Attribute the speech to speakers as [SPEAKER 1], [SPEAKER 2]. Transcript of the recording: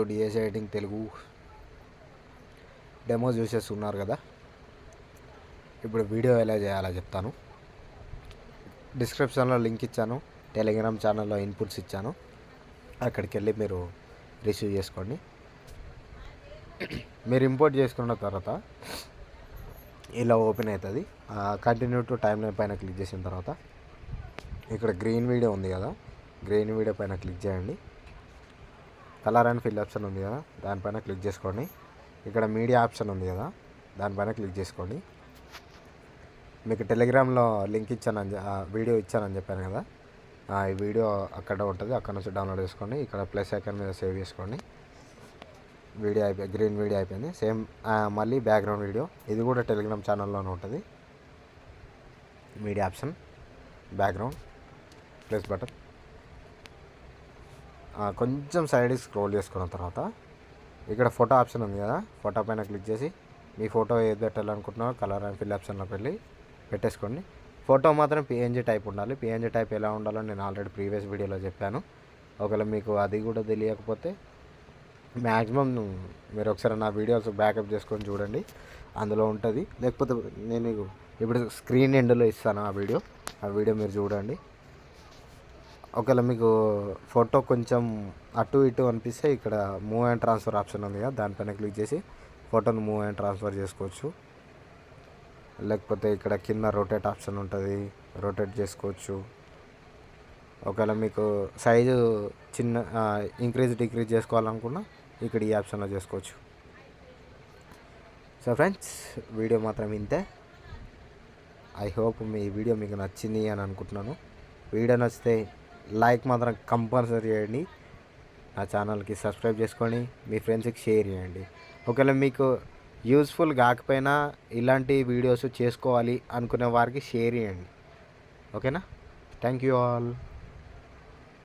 [SPEAKER 1] To D S editing Telugu demo చూసేస్తున్నారు కదా. ఇప్పుడు వీడియో ఎలా చేయాలో చెప్తాను. డిస్క్రిప్షన్లో లింక్ ఇచ్చాను, టెలిగ్రామ్ ఛానల్లో ఇన్పుట్స్ ఇచ్చాను, అక్కడికి వెళ్ళి మీరు రిసీవ్ చేసుకోండి. మీరు ఇంపోర్ట్ చేసుకున్న తర్వాత ఇలా ఓపెన్ అవుతుంది. కంటిన్యూ టు టైమ్ లైన్ పైన క్లిక్ చేసిన తర్వాత ఇక్కడ గ్రీన్ వీడియో ఉంది కదా, గ్రీన్ వీడియో పైన క్లిక్ చేయండి. కలర్ అండ్ ఫిల్ ఆప్షన్ ఉంది కదా, దానిపైన క్లిక్ చేసుకోండి. ఇక్కడ మీడియా ఆప్షన్ ఉంది కదా, దానిపైన క్లిక్ చేసుకోండి. మీకు టెలిగ్రామ్లో లింక్ ఇచ్చానని వీడియో ఇచ్చానని చెప్పాను కదా, ఈ వీడియో అక్కడ ఉంటుంది, అక్కడ నుంచి డౌన్లోడ్ చేసుకోండి. ఇక్కడ ప్లస్ ఐకాన్ మీద సేవ్ చేసుకోండి. వీడియో అయిపోయి గ్రీన్ వీడియో అయిపోయింది. సేమ్ మళ్ళీ బ్యాక్గ్రౌండ్ వీడియో, ఇది కూడా టెలిగ్రామ్ ఛానల్లోనే ఉంటుంది. Media option, background, plus button, కొంచెం సైడ్కి స్క్రోల్ చేసుకున్న తర్వాత ఇక్కడ ఫోటో ఆప్షన్ ఉంది కదా, ఫోటో పైన క్లిక్ చేసి మీ ఫోటో ఏది పెట్టాలనుకుంటున్నారో కలర్ అండ్ ఫిల్ ఆప్షన్లోకి వెళ్ళి పెట్టేసుకోండి. ఫోటో మాత్రం పిఎన్జీ టైప్ ఉండాలి. పిఎన్జీ టైప్ ఎలా ఉండాలో నేను ఆల్రెడీ ప్రీవియస్ వీడియోలో చెప్పాను. ఒకవేళ మీకు అది కూడా తెలియకపోతే మ్యాక్సిమం మీరు ఒకసారి నా వీడియోస్ బ్యాకప్ చేసుకొని చూడండి, అందులో ఉంటుంది. లేకపోతే నేను ఇప్పుడు స్క్రీన్ ఎండ్లో ఇస్తాను ఆ వీడియో మీరు చూడండి. ఒకవేళ మీకు ఫోటో కొంచెం అటు ఇటు అనిపిస్తే ఇక్కడ మూవ్ అండ్ ట్రాన్స్ఫర్ ఆప్షన్ ఉంది కదా, దానిపైన క్లిక్ చేసి ఫోటోను మూవ్ అండ్ ట్రాన్స్ఫర్ చేసుకోవచ్చు. లేకపోతే ఇక్కడ కింద రొటేట్ ఆప్షన్ ఉంటుంది, రొటేట్ చేసుకోవచ్చు. ఒకవేళ మీకు సైజు చిన్న ఇంక్రీజ్ డిక్రీజ్ చేసుకోవాలనుకున్నా ఇక్కడ ఈ ఆప్షన్లో చేసుకోవచ్చు. సో ఫ్రెండ్స్, వీడియో మాత్రం ఇంతే. ఐ హోప్ మీ వీడియో మీకు నచ్చింది అని అనుకుంటున్నాను. వీడియో నచ్చితే లైక్ మాత్రం కంపల్సరీ చేయండి. నా ఛానల్కి సబ్స్క్రైబ్ చేసుకొని మీ ఫ్రెండ్స్కి షేర్ చేయండి. ఒకవేళ మీకు యూస్ఫుల్ కాకపోయినా ఇలాంటి వీడియోస్ చేసుకోవాలి అనుకునే వారికి షేర్ చేయండి. ఓకేనా? Thank you all.